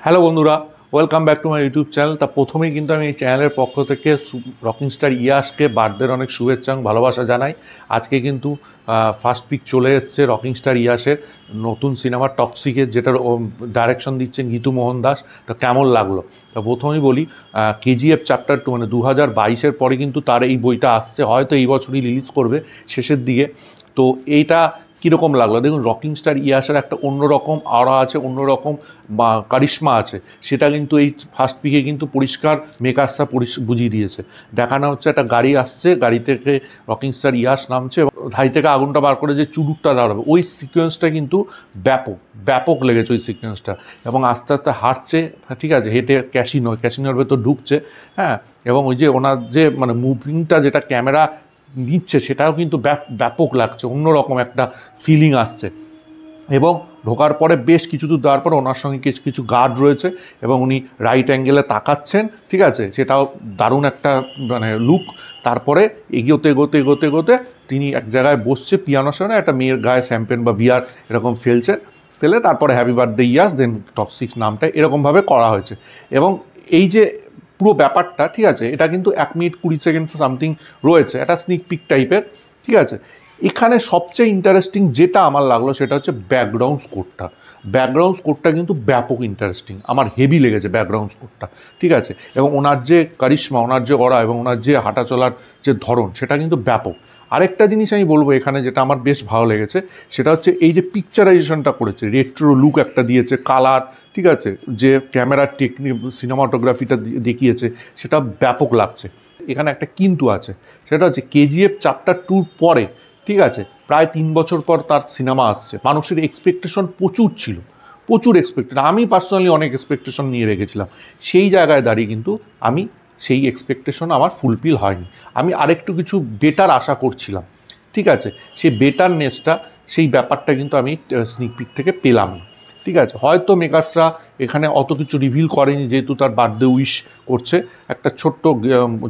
Hello বন্ধুরা, welcome back to my YouTube channel. তা প্রথমেই কিন্তু আমি এই চ্যানেলের পক্ষ থেকে রকিং স্টার ইয়াসকে বার্থডের অনেক শুভেচ্ছা এবং ভালোবাসা জানাই। আজকে কিন্তু ফার্স্ট পিক চলে এসছে রকিং স্টার ইয়াসের নতুন সিনেমা টক্সিকের, যেটার ডাইরেকশন দিচ্ছেন গীতু মোহন দাস। তা কেমন লাগলো? তা প্রথমেই বলি, কেজিএফ চ্যাপ্টার 2 মানে 2022-এর পরে কিন্তু তার এই বইটা আসছে, হয়তো এই বছরই রিলিজ করবে শেষের দিকে। তো এইটা কীরকম লাগলো? দেখুন, রকিং স্টার ইয়াসের একটা অন্যরকম আওড়া আছে, অন্যরকম বা কারিশমা আছে, সেটা কিন্তু এই ফার্স্ট পিকে কিন্তু পরিষ্কার মেকার্সরা বুঝিয়ে দিয়েছে। দেখানো হচ্ছে একটা গাড়ি আসছে, গাড়ি থেকে রকিং স্টার ইয়াস নামছে, ধাই থেকে আগুনটা বার করে যে চুরুটটা দাঁড়াবে, ওই সিকোয়েন্সটা কিন্তু ব্যাপক ব্যাপক লেগেছে ওই সিকোয়েন্সটা। এবং আস্তে আস্তে হাঁটছে, ঠিক আছে, হেঁটে ক্যাসিনোর ভেতর ঢুকছে, হ্যাঁ। এবং ওই যে ওনার যে মানে মুভিংটা, যেটা ক্যামেরা নিচ্ছে, সেটাও কিন্তু ব্যাপক লাগছে, অন্যরকম একটা ফিলিং আসছে। এবং ঢোকার পরে বেশ কিছু দূর যাওয়ার পর ওনার সঙ্গে কিছু কিছু গার্ড রয়েছে এবং উনি রাইট অ্যাঙ্গেলে তাকাচ্ছেন, ঠিক আছে, সেটাও দারুণ একটা মানে লুক। তারপরে এগোতে তিনি এক জায়গায় বসছে পিয়ানোর সামনে, একটা মেয়ের গায়ে শ্যাম্পেন বা বিয়ার এরকম ফেলে তারপরে হ্যাপি বার্থডে ইয়াস দেন টক্সিক নামটা এরকমভাবে করা হয়েছে। এবং এই যে পুরো ব্যাপারটা, ঠিক আছে, এটা কিন্তু 1 মিনিট 20 সেকেন্ড সামথিং রয়েছে, একটা স্নিক পিক টাইপের, ঠিক আছে। এখানে সবচেয়ে ইন্টারেস্টিং যেটা আমার লাগলো সেটা হচ্ছে ব্যাকগ্রাউন্ড স্কোরটা কিন্তু ব্যাপক ইন্টারেস্টিং, আমার হেভি লেগেছে ব্যাকগ্রাউন্ড স্কোরটা, ঠিক আছে। এবং ওনার যে কারিশমা, ওনার যে অরা এবং ওনার যে হাঁটা চলার যে ধরন, সেটা কিন্তু ব্যাপক। আরেকটা জিনিস আমি বলবো এখানে, যেটা আমার বেশ ভালো লেগেছে, সেটা হচ্ছে এই যে পিকচারাইজেশনটা করেছে, রেট্রো লুক একটা দিয়েছে, কালার, ঠিক আছে, যে ক্যামেরার সিনেমাটোগ্রাফিটা দেখিয়েছে, সেটা ব্যাপক লাগছে। এখানে একটা কিন্তু আছে, সেটা হচ্ছে কেজিএফ চ্যাপ্টার 2 পরে, ঠিক আছে, প্রায় 3 বছর পর তার সিনেমা আসছে। মানুষের এক্সপেকটেশন প্রচুর এক্সপেকটেশন, আমি পার্সোনালি অনেক এক্সপেকটেশন নিয়ে রেখেছিলাম। সেই জায়গায় দাঁড়িয়ে কিন্তু আমি সেই এক্সপেকটেশন আমার ফুলফিল হয়নি। আমি আরেকটু কিছু বেটার আশা করছিলাম, ঠিক আছে। সেই বেটারনেসটা, সেই ব্যাপারটা কিন্তু আমি স্নিক পিক থেকে পেলাম না, ঠিক আছে। হয়তো মেকার্সরা এখানে অত কিছু রিভিল করেনি, যেহেতু তার বার্থডে উইশ করছে একটা ছোট্ট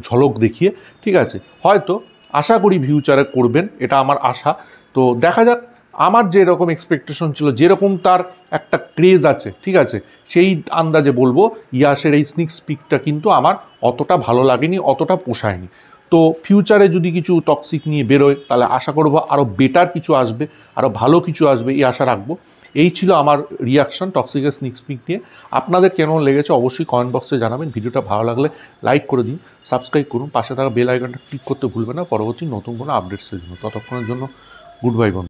ঝলক দেখিয়ে, ঠিক আছে। হয়তো আশা করি ফিউচারে করবেন, এটা আমার আশা। তো দেখা যাক। আমার যেরকম এক্সপেকটেশন ছিল, যেরকম তার একটা ক্রেজ আছে, ঠিক আছে, সেই আন্দাজে বলবো ইয়াসের এই স্নিক পিকটা কিন্তু আমার অতটা ভালো লাগেনি, অতটা পোষায়নি। তো ফিউচারে যদি কিছু টক্সিক নিয়ে বেরোয়, তাহলে আশা করবো আরও বেটার কিছু আসবে, আরও ভালো কিছু আসবে, এই আশা রাখবো। এই ছিল আমার রিয়াকশন টক্সিকের স্নিক পিক নিয়ে। আপনাদের কেমন লেগেছে অবশ্যই কমেন্ট বক্সে জানাবেন। ভিডিওটা ভালো লাগলে লাইক করে দিন, সাবস্ক্রাইব করুন, পাশে থাকা বেল আইকনটা ক্লিক করতে ভুলবেন না পরবর্তী নতুন কোনো আপডেটসের জন্য। ততক্ষণের জন্য গুড বাই বন্ধু।